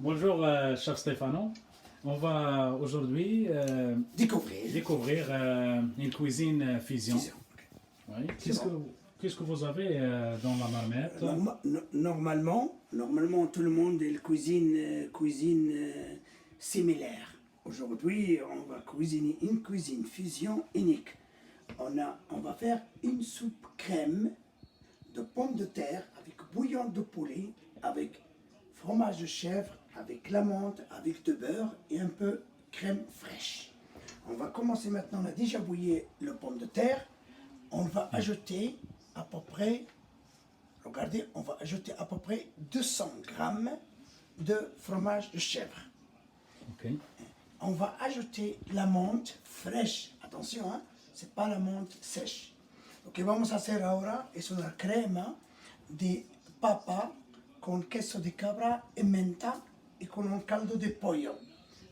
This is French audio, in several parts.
Bonjour, cher Stéphano. On va aujourd'hui découvrir une cuisine fusion. Fusion. Oui. C'est bon. Qu'est-ce que vous avez dans la marmite? Normalement, tout le monde il cuisine similaire. Aujourd'hui, on va cuisiner une cuisine fusion unique. On va faire une soupe crème de pommes de terre avec bouillon de poulet, avec fromage de chèvre, avec l'amande, avec du beurre et un peu crème fraîche. On va commencer maintenant, on a déjà bouilli le pomme de terre. On va ajouter à peu près, regardez, on va ajouter à peu près 200 grammes de fromage de chèvre. Ok. On va ajouter l'amande fraîche. Attention, hein, c'est pas l'amande sèche. Lo que vamos a hacer ahora es una crema de papa con queso de cabra y menta y con un caldo de pollo,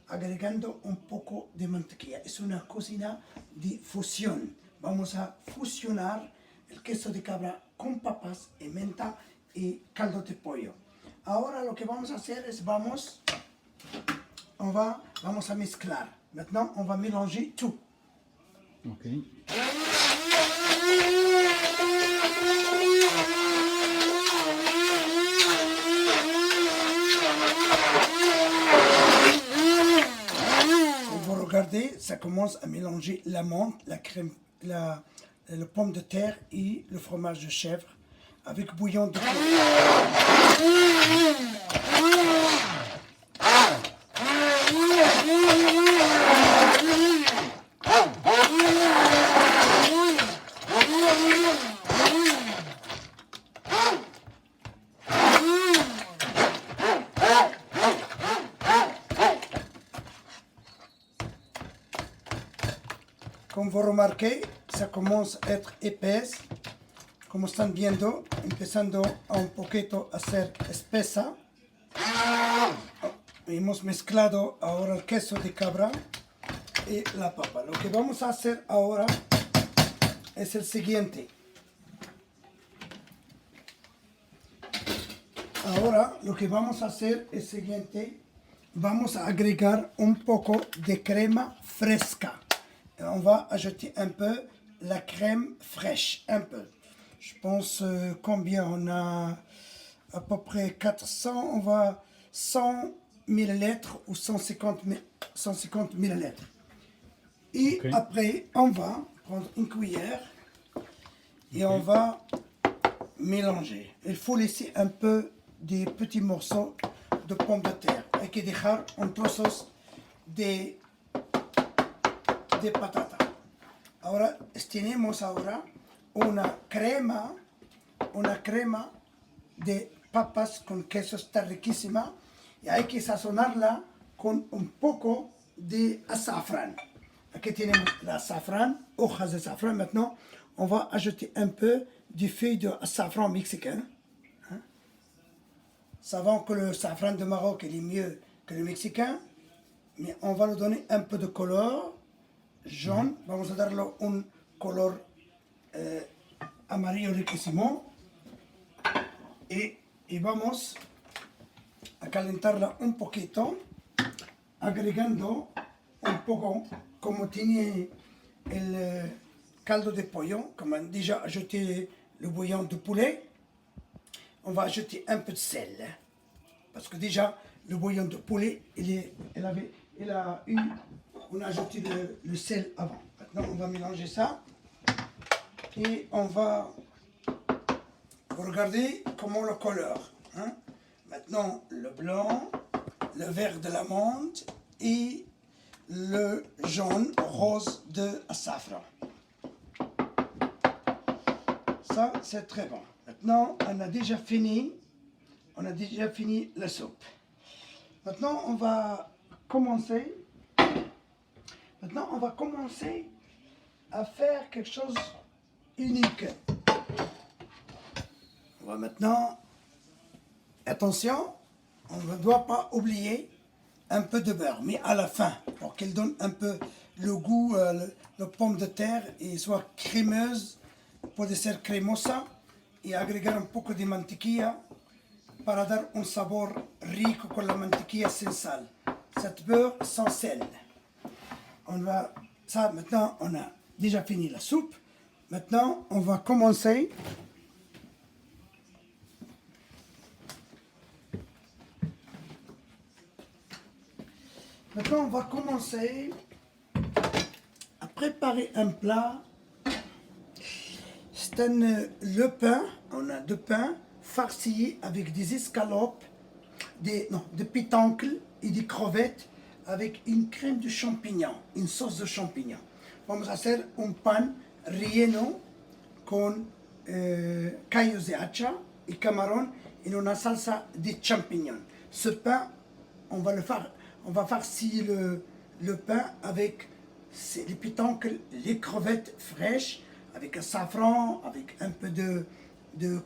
agregando un poco de mantequilla. Es una cocina de fusión. Vamos a fusionar el queso de cabra con papas y menta y caldo de pollo. Ahora lo que vamos a hacer es vamos a mezclar. Maintenant, on va mélanger tout. Ok. Vous regardez, ça commence à mélanger l'amande, la crème, le pomme de terre et le fromage de chèvre avec bouillon de Comme vous remarquez, ça commence à être épaisse. Como están viendo, empezando a un poquito a ser espesa. Hemos mezclado ahora el queso de cabra y la papa. Lo que vamos a hacer ahora es el siguiente. Ahora lo que vamos a hacer es el siguiente. Vamos a agregar un poco de crema fresca. Et on va ajouter un peu la crème fraîche, un peu. Je pense combien on a à peu près 400, on va 100 millilitres ou 150 millilitres. Et Okay. après, on va prendre une cuillère et on va mélanger. Il faut laisser un peu des petits morceaux de pommes de terre. Hay que dejar un trozos de patata. Ahora tenemos ahora una crema de papas con queso, está riquísima y hay que sazonarla con un poco de azafrán. Aquí tenemos el azafrán, hojas de azafrán. Maintenant, on va ajouter un peu du feuille de safran mexicain. Savons que le safran de Maroc est mieux que le mexicain, mais on va lui donner un peu de couleur jaune. Vamos a darle un color amarillo riquísimo y vamos a calentarla un poquito, agregando un poco, como tiene el caldo de pollo, comme on a déjà ajouté le bouillon de poulet, on va ajouter un peu de sel, parce que déjà le bouillon de poulet, on a ajouté le sel avant. Maintenant, on va mélanger ça. Et on va regarder comment le couleur. Hein? Maintenant, le blanc, le vert de l'amande et le jaune rose de safran. Ça, c'est très bon. Maintenant, on a déjà fini la soupe. Maintenant, on va commencer à faire quelque chose unique. On va maintenant, attention, on ne doit pas oublier un peu de beurre, mais à la fin, pour qu'elle donne un peu le goût, le pomme de terre, et soit crémeuse, puede ser cremosa, y agregar un poco de mantequilla para dar un sabor rico con la mantequilla sin sal. Cette beurre sans sel. On va, ça maintenant on a déjà fini la soupe. Maintenant on va commencer. Maintenant on va commencer à préparer un plat. C'est le pain, on a deux pains farcis avec des escalopes, des pétoncles et des crevettes avec une crème de champignons, une sauce de champignons. Vamos a hacer un pan relleno con callos de hacha y camarón en una salsa de champignons. Ce pain, on va farcir le pain avec les pétoncles, les crevettes fraîches, avec un safran, avec un peu de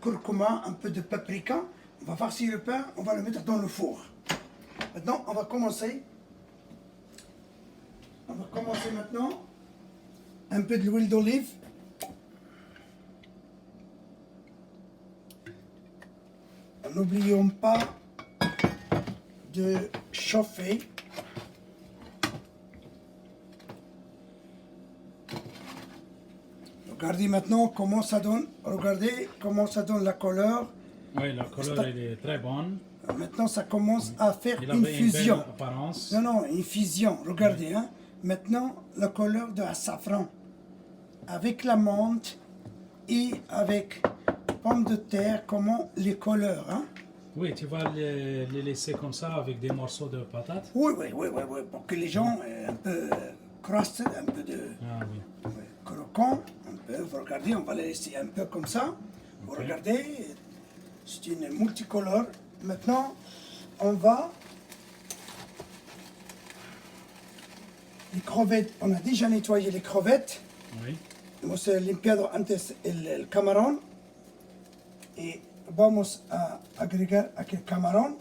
curcuma, un peu de paprika. On va farcir le pain, on va le mettre dans le four. Maintenant, on va commencer. On va commencer maintenant. Un peu de l'huile d'olive. N'oublions pas de chauffer. Regardez maintenant comment ça donne. Regardez comment ça donne la couleur. Oui, la couleur elle est très bonne. Maintenant, ça commence à faire Il une avait fusion. une belle apparence. Non, une fusion. Regardez, hein. Maintenant, la couleur de la safran avec la menthe et avec pommes de terre, comment les couleurs, hein. Oui, tu vas les laisser comme ça avec des morceaux de patates. Oui, pour que les gens un peu crusted, un peu de Ah oui. croquant, un peu. Vous regardez, on va les laisser un peu comme ça. Vous Ok. regardez, c'est une multicolore. Maintenant, on va. Les crevettes, on a déjà nettoyé les crevettes. Oui. Hemos limpiado antes el camarón. Y vamos a agregar aquí el camarón.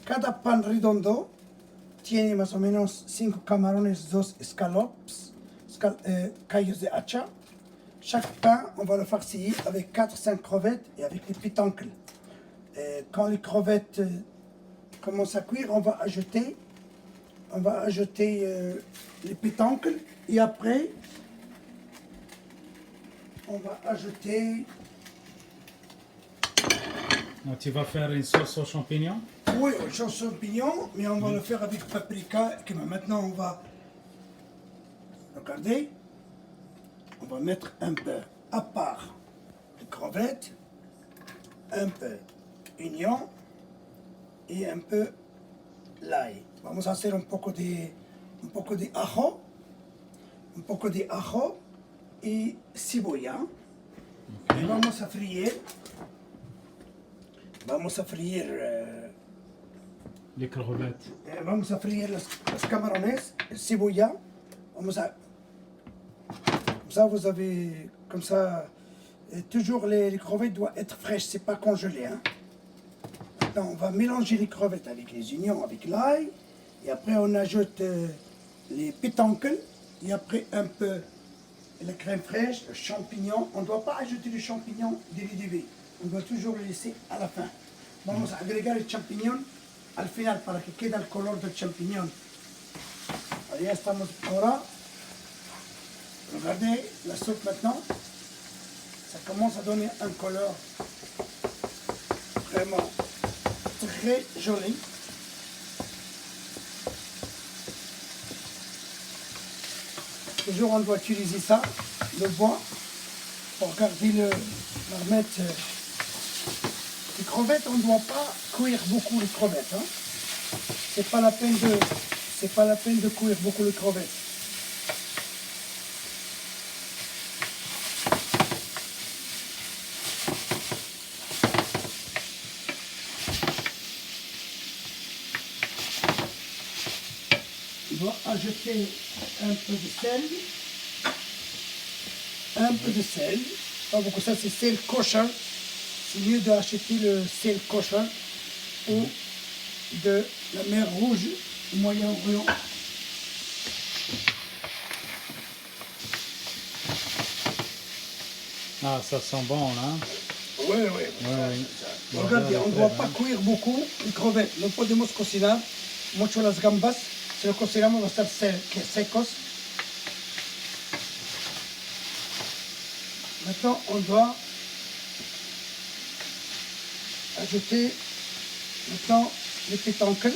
Cada pan redondo tiene más o menos 5 camarones, 2 escalopes, callos de hacha. Chaque pain, on va le farcir avec 4-5 crevettes et avec les pétoncles. Quand les crevettes commencent à cuire, on va ajouter les pétoncles et après on va ajouter. Donc, tu vas faire une sauce aux champignons. Oui, sauce champignon, mais on va le faire avec paprika. Que maintenant on va. Regardez, on va mettre un peu à part les crevettes, un peu oignon et un peu l'ail. Vamos a hacer un poco de ajo, y cebolla. Ok. Y vamos a freír. Les crevettes. Vamos a freír los camarones, el cebolla. Comme ça, vous avez. Comme ça, toujours les crevettes doivent être fraîches, c'est pas congelé. Hein. Maintenant, on va mélanger les crevettes avec les oignons, avec l'ail. Et après, on ajoute les pétoncles. Et après, un peu la crème fraîche, le champignon. On ne doit pas ajouter les champignons dès le début. On doit toujours les laisser à la fin. Vamos a agregar el champiñón al final para que quede el color del champiñón. Ya estamos ahora. Regardez la soupe maintenant. Ça commence à donner un couleur vraiment très joli. Toujours on doit utiliser ça, le bois, pour garder la marmite. Les crevettes, on ne doit pas cuire beaucoup les crevettes. Hein. C'est pas la peine de cuire beaucoup les crevettes. On doit ajouter un peu de sel. Pas beaucoup, ça c'est sel kosher. C'est mieux d'acheter le sel kosher ou de la mer Rouge, Moyen-Orient. Ah, ça sent bon là. Oui. Oui. Regardez, on ne doit pas cuire beaucoup les crevettes. No podemos cocinar mucho las gambas. Si lo cocinamos va a estar secos. Maintenant, on doit ajouter maintenant les pétoncles.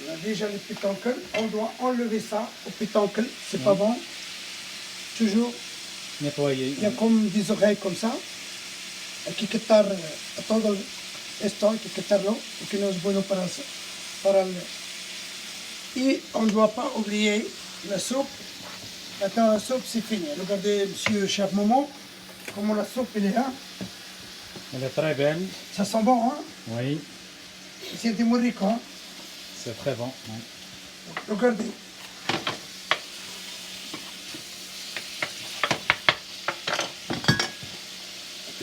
On a déjà les pétoncles. On doit enlever ça au pétoncle. C'est pas bon. Toujours, Nettoyer. il y a comme des oreilles comme ça. Hay que quitar todo esto, hay que quitarlo, porque no es bueno para el... Et on ne doit pas oublier la soupe. Maintenant, la soupe, c'est fini. Regardez, monsieur chef Momo, comment la soupe, elle est, hein? Elle est très belle. Ça sent bon, hein? Oui, C'est muy rico, hein? c'est très bon. Oui. Regardez.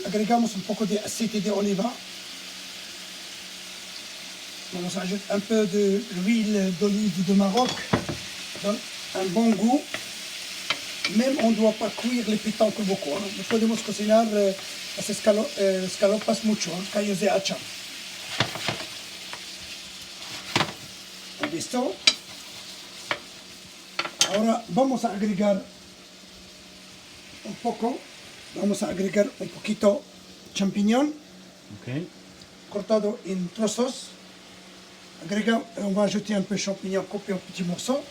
Agregamos un poco de aceite de oliva. Vamos a ajouter un peu de l'huile d'olive de Maroc. Donne un bon goût. Même on ne doit pas cuire les pétoncles beaucoup. ¿Eh? No podemos cocinar las escalopas mucho, ¿eh? Callos de hacha. ¿Listo? Ahora vamos a agregar un poco. Vamos a agregar un poquito champiñón Ok. cortado en trozos. On va ajouter un peu de champignons coupés en petits morceaux.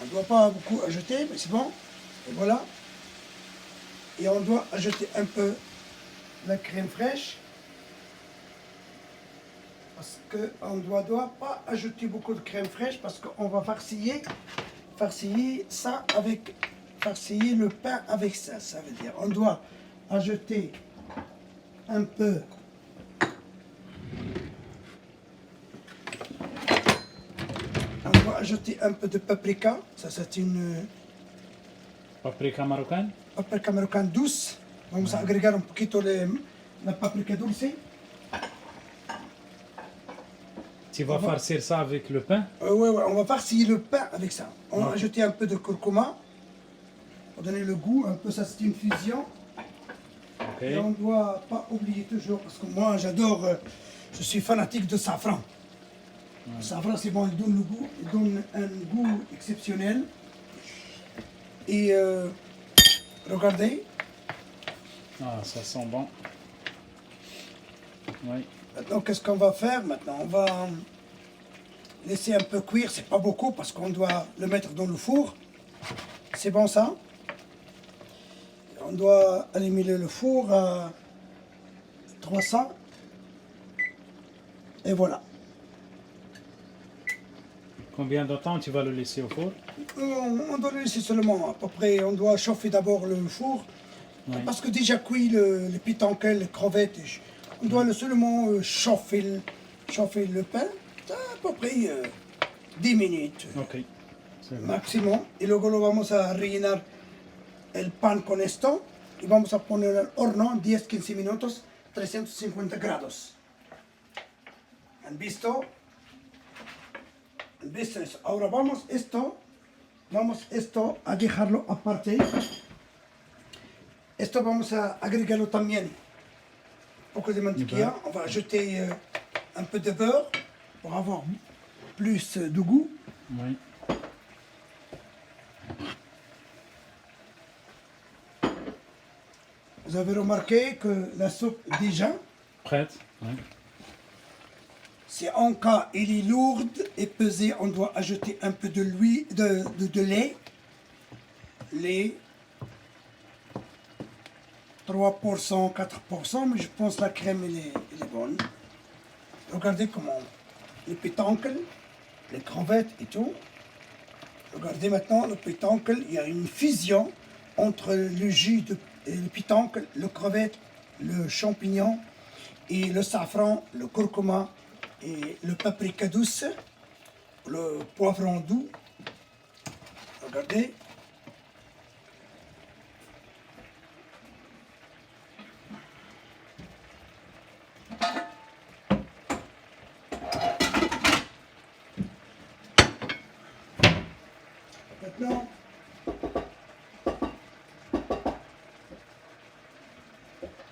On ne doit pas beaucoup ajouter, mais c'est bon. Et voilà. Et on doit ajouter un peu la crème fraîche. Parce qu'on ne doit pas ajouter beaucoup de crème fraîche parce qu'on va farciller ça avec... Farciller le pain avec ça, ça veut dire. On doit ajouter un peu de paprika. Ça, c'est une Paprika marocaine. paprika marocaine douce. Vamos a agregar un poquito la paprika dulce. Tu vas farcir ça avec le pain. Ouais, on va farciller le pain avec ça. On va ajouter un peu de curcuma pour donner le goût. Un peu, ça c'est une fusion. Okay. Et on ne doit pas oublier toujours, parce que moi j'adore, je suis fanatique de safran. Le safran c'est bon, il donne le goût, il donne un goût exceptionnel. Et regardez. Ah, ça sent bon. Oui. Maintenant qu'est-ce qu'on va faire maintenant? On va laisser un peu cuire, c'est pas beaucoup parce qu'on doit le mettre dans le four. C'est bon ça? On doit allumer le four à 300. Et voilà. Combien de temps tu vas le laisser au four? On doit le laisser seulement à peu près. On doit chauffer d'abord le four. Oui. Parce que déjà cuit les pétoncles, les crevettes. On doit seulement chauffer le pain. À peu près 10 minutes. Ok. C'est bon. Máximo. Y luego lo vamos a rellenar el pan con esto y vamos a poner al horno 10-15 minutos, 350 grados. ¿Han visto? ¿Han visto eso? Ahora vamos esto a dejarlo aparte. Esto vamos a agregarlo también. Un poco de mantequilla. On va ajouter un peu de beurre pour avoir plus de goût. Oui. Vous avez remarqué que la soupe déjà, Prête? Oui. si en cas elle est lourde et pesée, on doit ajouter un peu de l'huile, de lait. Lait, 3%, 4%, mais je pense que la crème elle est bonne. Regardez comment les pétoncles, les crevettes et tout. Regardez maintenant le pétoncle, il y a une fusion entre le jus le pétoncle, le crevette, le champignon et le safran, le curcuma et le paprika douce, le poivron doux. Regardez.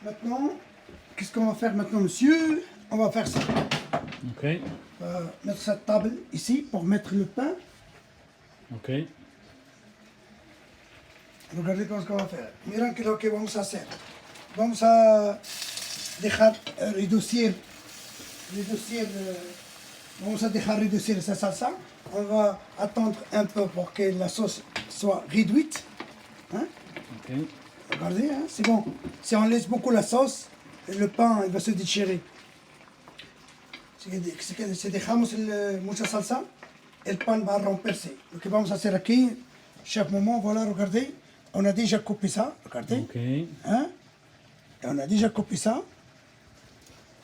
Maintenant, qu'est-ce qu'on va faire maintenant, monsieur? On va faire ça. Ok. On va mettre cette table ici pour mettre le pain. Ok. Regardez ce qu'on va faire. Miren lo que vamos a hacer. Vamos a dejar vamos a dejar reducir esa salsa. On va attendre un peu pour que la sauce soit réduite. Hein? Ok. Regardez, hein, c'est bon. Si on laisse beaucoup la sauce, le pain il va se déchirer. Si dejamos mucha salsa, el pan va a romperse. Lo que vamos a hacer aquí, chaque moment, voilà, regardez, on a déjà coupé ça, regardez. Ok. Hein? Et on a déjà coupé ça.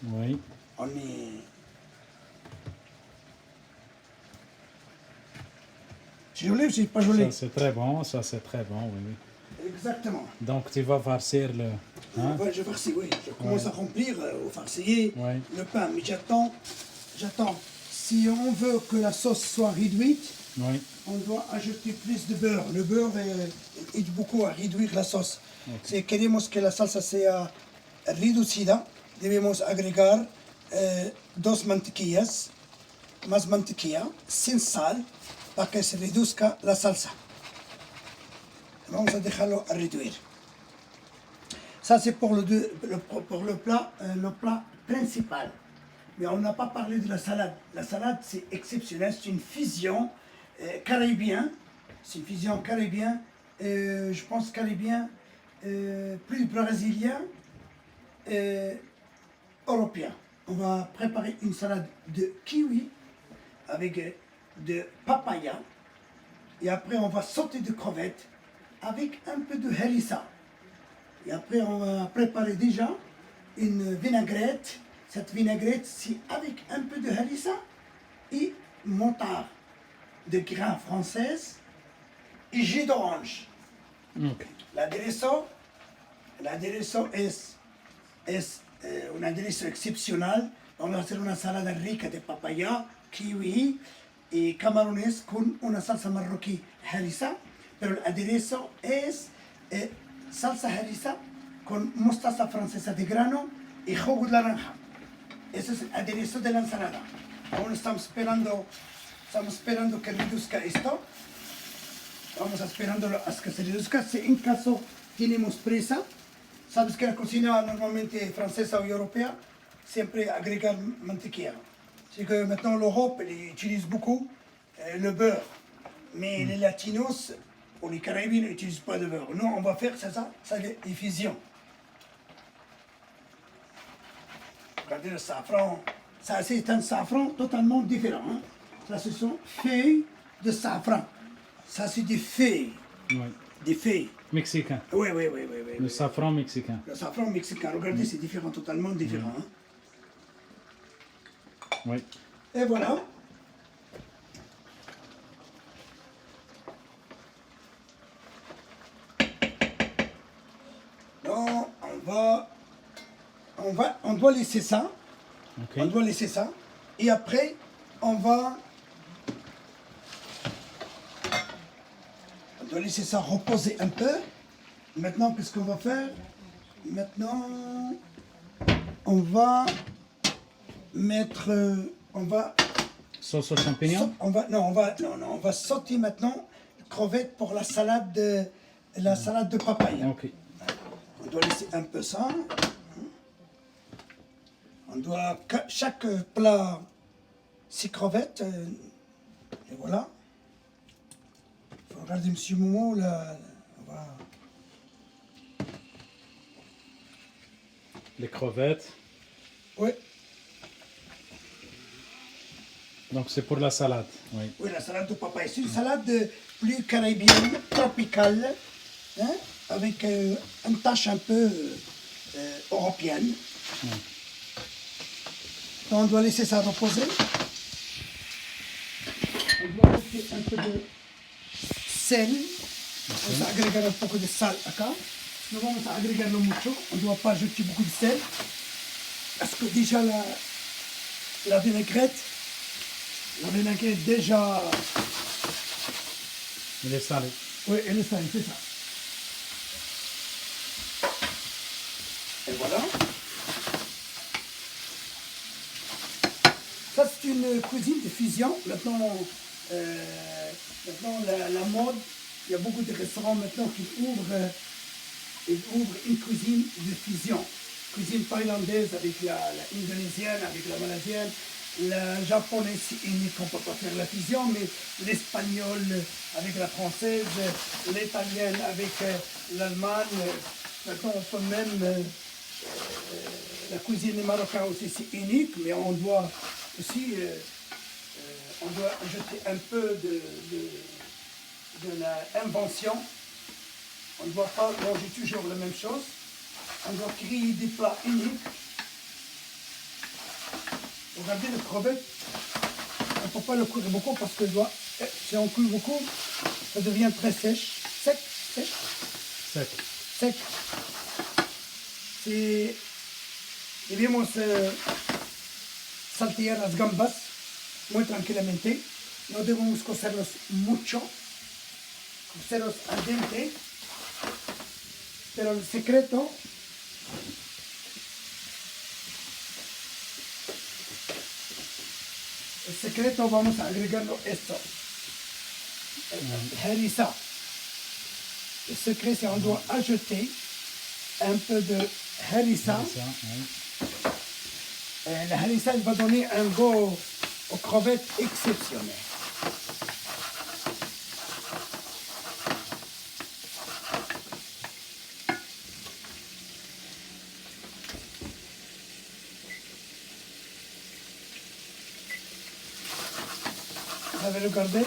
Oui. On est... C'est joli ou c'est pas joli? Ça c'est très bon, ça c'est très bon, oui, oui. Exactement. Donc tu vas farcir le... Hein? Ouais, je farcis, oui. Je commence à remplir au farcier Ouais. le pain. Mais j'attends. Si on veut que la sauce soit réduite, Oui. on doit ajouter plus de beurre. Le beurre aide beaucoup à réduire la sauce. Si queremos que la salsa sea reducida, debemos agregar 2 mantequillas, más mantequilla, sin sal, para que se reduzca la salsa. Vamos a dejarlo a réduire. Ça c'est pour le plat principal. Mais on n'a pas parlé de la salade. La salade c'est exceptionnel, c'est une fusion caribéenne. C'est une fusion caribéenne, je pense caribéen, plus brésilien, européen. On va préparer une salade de kiwi avec de papaya. Et après on va sauter de crevettes avec un peu de harissa. Et après, on va préparer déjà une vinaigrette. Cette vinaigrette, c'est avec un peu de harissa et moutarde de grains française et jus d'orange. Ok. L'aderezo es un aderezo excepcional. Vamos a hacer una salada rica de papaya, kiwi y camarones con una salsa marroquí harissa. Pero el aderezo es salsa harissa con mostaza francesa de grano y jugo de naranja. Ese es el aderezo de la ensalada. Aún estamos esperando que reduzca esto. Vamos esperando hasta que se reduzca. Si en caso tenemos prisa, sabes que la cocina normalmente francesa o europea siempre agrega mantequilla. C'est que maintenant l'Europe utilise beaucoup le beurre. Mais les latinos ou les Caraïbes n'utilisent pas de beurre. Nous, on va faire ça c'est effusion. Regardez le safran. Ça, c'est un safran totalement différent. Hein. Ça, ce sont feuilles de safran. Ça, c'est des feuilles. Oui. Des feuilles. Mexicain. Oui. Le safran mexicain. Le safran mexicain. Regardez, c'est différent, totalement différent. Hein. Oui. Et voilà. Donc, on doit laisser ça. Ok. On doit laisser ça. Et après, on doit laisser ça reposer un peu. Maintenant, qu'est-ce qu'on va faire? Maintenant, on va mettre, Sauce aux champignons? on va sauter maintenant crevettes pour la salade de papaye. Ok. On doit laisser un peu ça. On doit chaque plat 6 crevettes. Et voilà. Il faut regarder Monsieur Momo là. On va... Les crevettes. Oui. Donc c'est pour la salade. Oui. Oui, la salade de papaye. C'est une salade plus caribéenne, tropicale, hein, avec une tache un peu européenne. On doit laisser ça reposer. On doit ajouter un peu de sel. On va agregar un peu de sal acá. Nous vamos a agregarlo mucho. On ne doit pas ajouter beaucoup de sel. Parce que déjà la vinaigrette déjà... Il est salé. Oui, elle est salée, c'est ça. Et voilà. Ça, c'est une cuisine de fusion. Maintenant, la mode, il y a beaucoup de restaurants maintenant qui ouvrent une cuisine de fusion. Cuisine thaïlandaise avec la indonésienne, avec la malaisienne. La japonaise, c'est unique, on ne peut pas faire la fusion, mais l'espagnol avec la française, l'italienne avec l'Allemagne. Maintenant, on peut même. La cuisine marocaine aussi, c'est unique, mais on doit aussi on doit ajouter un peu de l'invention. On ne doit pas manger toujours la même chose. On doit créer des plats uniques. Regardez le crevette, on ne peut pas le cuire beaucoup parce que si on cuit beaucoup, ça devient très sèche. Sec. Si debemos saltear las gambas muy tranquilamente. No debemos cocerlos mucho, cocerlos al dente. Pero el secreto vamos a agregarlo esto, el harissa. Le secret, c'est qu'on doit ajouter un peu de harissa. Le harissa, il va donner un goût aux crevettes exceptionnel. Vous avez regardé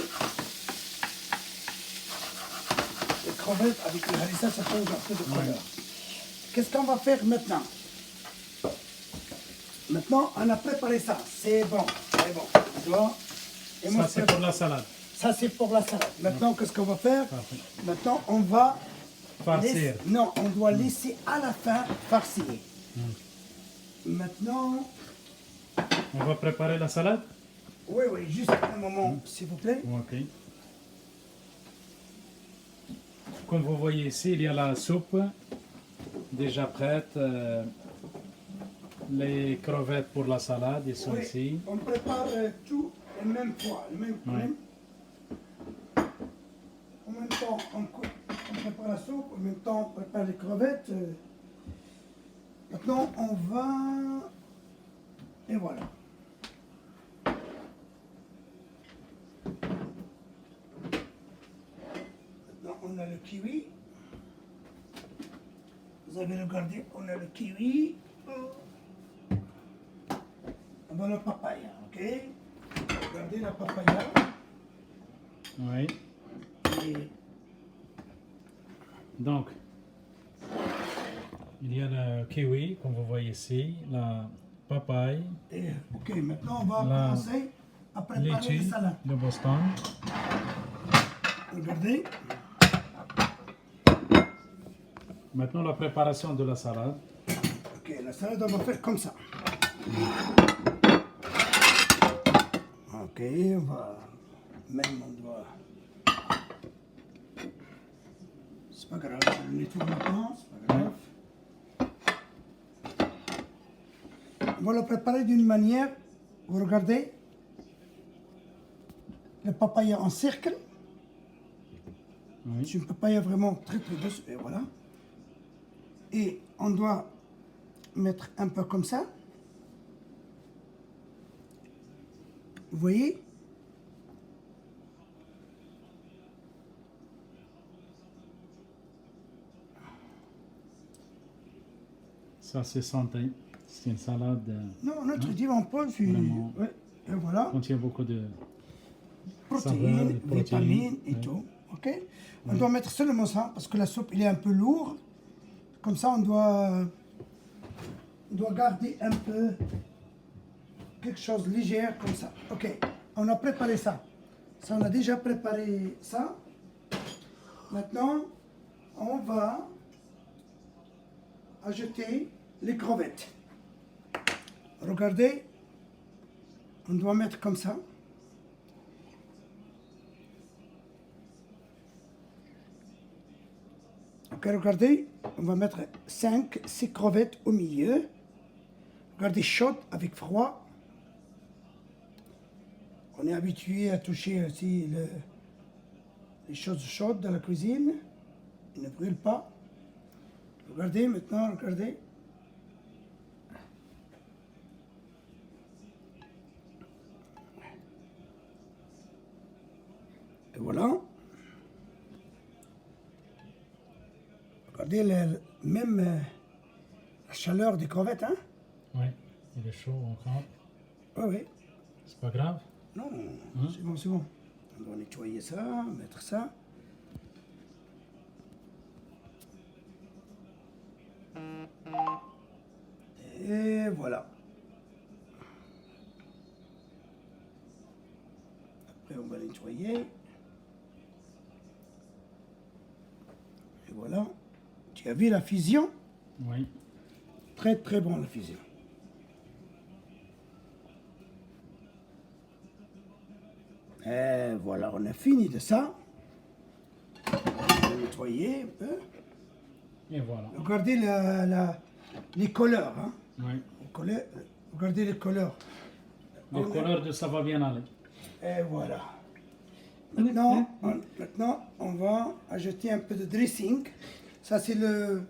les crevettes avec le harissa, ça change un peu de couleur. Qu'est-ce qu'on va faire maintenant? Maintenant, on a préparé ça. C'est bon. Ça, c'est pour la salade. Ça, c'est pour la salade. Maintenant, qu'est-ce qu'on va faire? Parfait. Maintenant, on va... Farcir. Non, on doit laisser à la fin farcir. Maintenant... On va préparer la salade? Oui, juste un moment, s'il vous plaît. Ok. Comme vous voyez ici, il y a la soupe déjà prête. Les crevettes pour la salade, ils sont ici. On prépare tout en même fois. En même temps, on prépare la soupe, en même temps, on prépare les crevettes. Maintenant, on va... Et voilà. Maintenant, on a le kiwi. Vous avez regardé, on a le kiwi. On a le papaya, ok? Regardez la papaya. Oui. Et Donc, il y a le kiwi, comme vous voyez ici, la papaye, ok, maintenant on va commencer à préparer litchi les salades. de Boston. Regardez. Maintenant, la préparation de la salade. Ok, la salade, on va faire comme ça. Ok, on va... Même on doit... C'est pas grave, je le nettoie maintenant, c'est pas grave. On va le préparer d'une manière, vous regardez, le papaya en cercle. Oui. C'est une papaya vraiment très douce, et voilà. Et on doit mettre un peu comme ça. Vous voyez? Ça, c'est santé. C'est une salade Non, notre divan pas, c'est... Vraiment. Ouais, et voilà. contient beaucoup de Protéines, saveurs, vitamines et ouais. tout. Ok? On doit mettre seulement ça parce que la soupe il est un peu lourde. Comme ça, on doit garder un peu quelque chose de léger comme ça. Ok, on a préparé ça. Ça, on a déjà préparé ça. Maintenant, on va ajouter les crevettes. Regardez, on doit mettre comme ça. Ok, regardez. on va mettre 5, 6 crevettes au milieu. Regardez, chaude avec froid. On est habitué à toucher aussi les choses chaudes dans la cuisine. Ils ne brûlent pas. Regardez maintenant, regardez. Et voilà. Regardez même la chaleur des crevettes, hein? Oui, il est chaud encore. Oui, oui. C'est pas grave. Non, c'est bon, c'est bon. On va nettoyer ça, mettre ça. Et voilà. Après, on va nettoyer. Et voilà. Tu as vu la fusion? Oui. Très très bon la fusion. Et voilà, on a fini de ça. On va nettoyer un peu. Et voilà. Regardez les couleurs. Hein. Oui. Regardez les couleurs. Les couleurs de ça va bien aller. Et voilà. Maintenant, on va ajouter un peu de dressing. Ça c'est la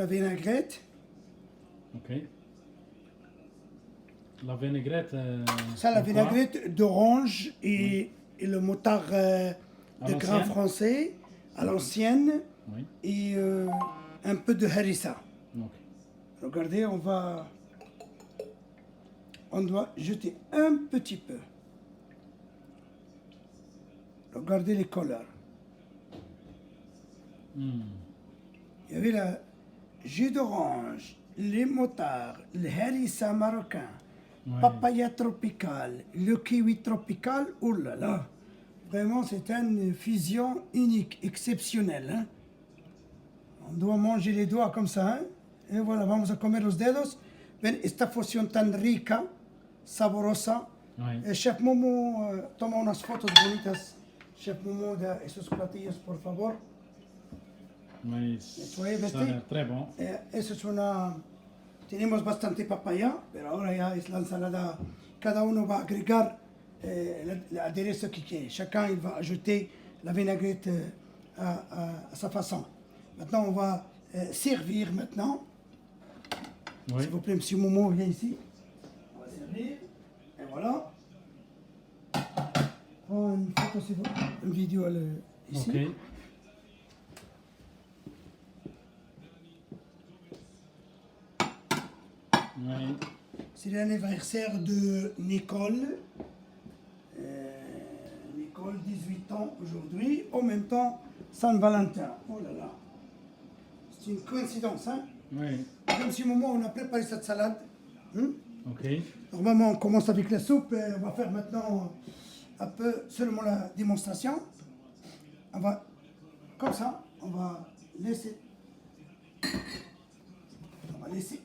vinaigrette. Ok. La vinaigrette. Ça, la en quoi? vinaigrette d'orange et le motard de l'ancienne? grain français à l'ancienne Oui. et un peu de harissa. Ok. Regardez, on doit jeter un petit peu. Regardez les couleurs. Hmm. Il y avait le jus d'orange, les motards, le harissa marocain, Ouais. papaya tropical, le kiwi tropical. Oh là là! Vraiment, c'est une fusion unique, exceptionnelle. Hein? On doit manger les doigts comme ça. Hein? Et voilà, vamos a comer los dedos. Ven, esta fusión tan rica, saborosa. Oui. Chef Momo, toma unas fotos bonitas. Chef Momo, de esos platillos, por favor. Oui. Nettoyer, Ça a ¿viste? l'air très bon. Eso es una... Tenemos bastante papaya, pero ahora ya es la ensalada. Cada uno va a agregar l'aderezo qu'il quiere. Chacun il va ajouter la vinaigrette à sa façon. Maintenant, on va servir maintenant. Oui. S'il vous plaît, monsieur Momo, viens ici. On va servir. Et voilà. Prends une photo, s'il vous plaît. Une vidéo ici. Ok. Oui. C'est l'anniversaire de Nicole. Nicole, 18 ans aujourd'hui. En même temps, Saint-Valentin. Oh là là. C'est une coïncidence, hein? Oui. Même si au moment où on a préparé cette salade, hein? Ok. Normalement on commence avec la soupe. Et on va faire maintenant un peu seulement la démonstration. On va, comme ça, on va laisser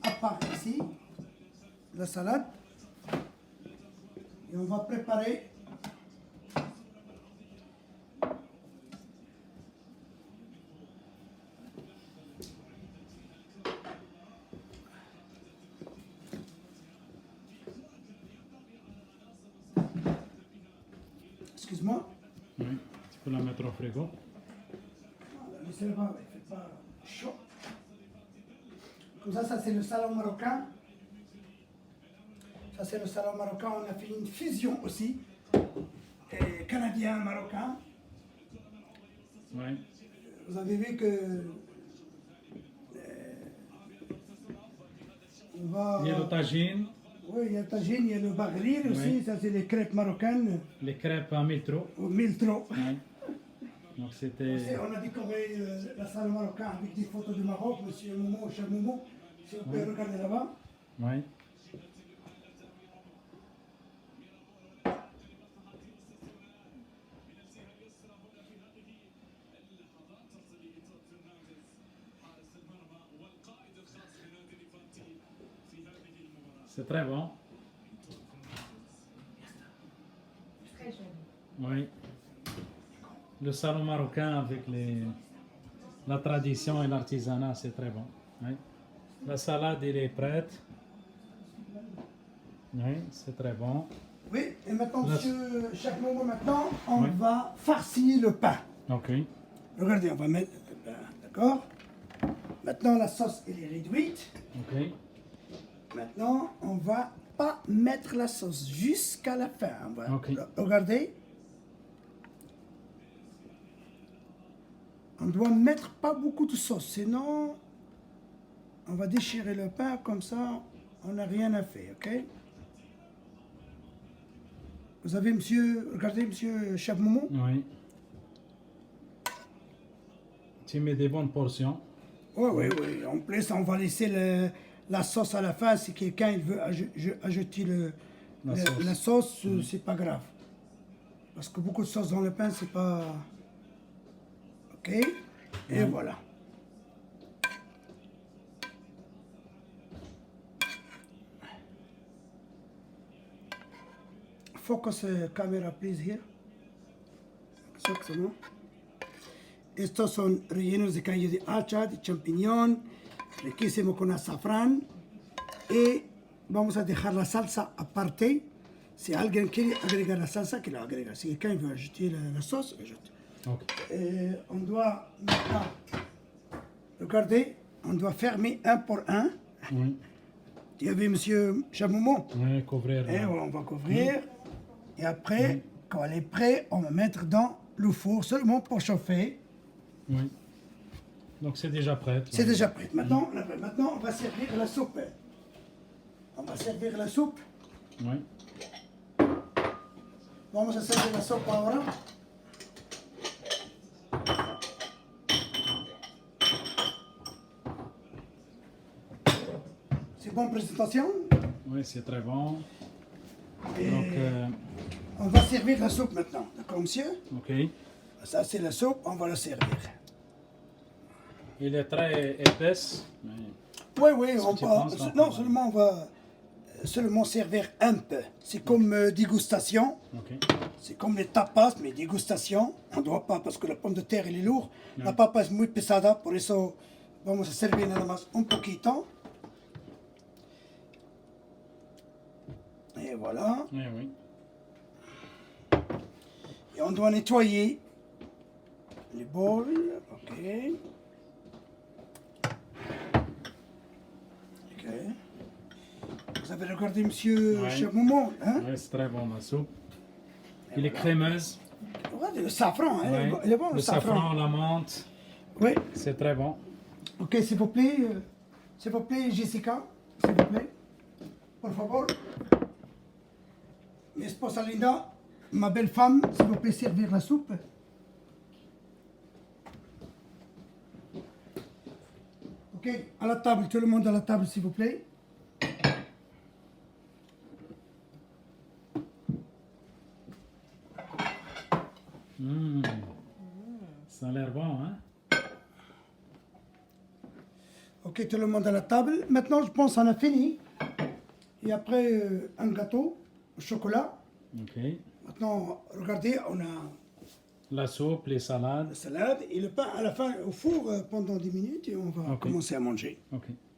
à part ici la salade. Et on va préparer excuse-moi. Oui. Tu peux la mettre au frigo. Laissez-le voir, il ne fait pas chaud. Comme ça c'est le salon marocain. Ça c'est le salon marocain. On a fait une fusion aussi. Canadien-marocain. Oui. Vous avez vu que on va... Il y a le tagine, Oui, il y a le tagine, il y a le baghrir aussi. Oui. Ça c'est les crêpes marocaines les crêpes à métro. au miltro. Oui. Donc c'était. On a décoré la salle marocaine avec des photos du Maroc, monsieur Momo, cher Momo. Si vous pouvez regarder là-bas. Oui. C'est très bon. Très joli. Oui. Le salon marocain avec La tradition et l'artisanat, c'est très bon. Oui. La salade, elle est prête. Oui, c'est très bon. Oui, et maintenant, La- monsieur, chaque moment maintenant, on Oui. va farcir le pain. Ok. Regardez, on va mettre le pain, d'accord? Maintenant, la sauce, elle est réduite. Ok. Maintenant, on va pas mettre la sauce jusqu'à la fin. On va, Ok. regardez. On doit mettre pas beaucoup de sauce, sinon on va déchirer le pain comme ça, on n'a rien à faire, ok? Vous avez, monsieur, regardez, monsieur Chef Momo? Oui. Tu mets des bonnes portions. Oui, oui, oui. En plus, on va laisser la sauce à la fin. Si quelqu'un il veut ajouter La la sauce, c'est pas grave. Parce que beaucoup de sauce dans le pain, c'est pas... Ok? Et voilà. Focus camera, please, here. Exactement. Estos son rellenos de cabello de hacha, de champiñón, riquísimo con azafrán. Y vamos a dejar la salsa aparte. Si alguien quiere agregar la salsa, que la agrega. Si quelqu'un veut ajouter la sauce, ajoute. Ok. On doit maintenant, regardez, on doit fermer un pour un. Oui. Tu as vu, monsieur Chamoumou? Oui, couvrir. Et on va couvrir. Et après, quand elle est prête, on va mettre dans le four seulement pour chauffer. Oui. Donc c'est déjà prêt. C'est déjà prêt. Maintenant, on va servir la soupe. On va servir la soupe. Oui. Vamos a servir la soupe ahora. C'est bonne présentation. Oui, c'est très bon. Et Donc, on va servir la soupe maintenant. D'accord, monsieur? ok. Ça, c'est la soupe. On va la servir. Il est très épaisse. Mais... Oui, oui, Est-ce on que tu va. penses, là, Non, qu'on va- seulement on va seulement servir un peu. C'est comme dégustation. Ok. C'est comme les tapas, mais dégustation. On ne doit pas, parce que la pomme de terre, elle est lourde. La Ouais. papa es muy pesada, por eso vamos a servir nada más un poquito. Et voilà. Oui, oui. Et on doit nettoyer les bols. Ok. Ok. Vous avez regardé, monsieur Ouais. Chef Momo, hein? Oui, c'est très bon la soupe. Il est crémeuse. Regardez le safran, hein? Ouais. Il est bon, le safran. La menthe. Oui. C'est très bon. Ok, s'il vous plaît, Jessica, s'il vous plaît, por favor. Mi esposa Linda, ma belle femme, s'il vous plaît, servir la soupe. Ok, à la table, tout le monde à la table, s'il vous plaît. Ça a l'air bon, hein? Ok, tout le monde à la table. Maintenant, je pense qu'on a fini. Et après, un gâteau au chocolat. Ok. Maintenant, regardez, on a La soupe, les salades. la salade et le pain à la fin au four pendant 10 minutes et on va Ok. commencer à manger. Ok.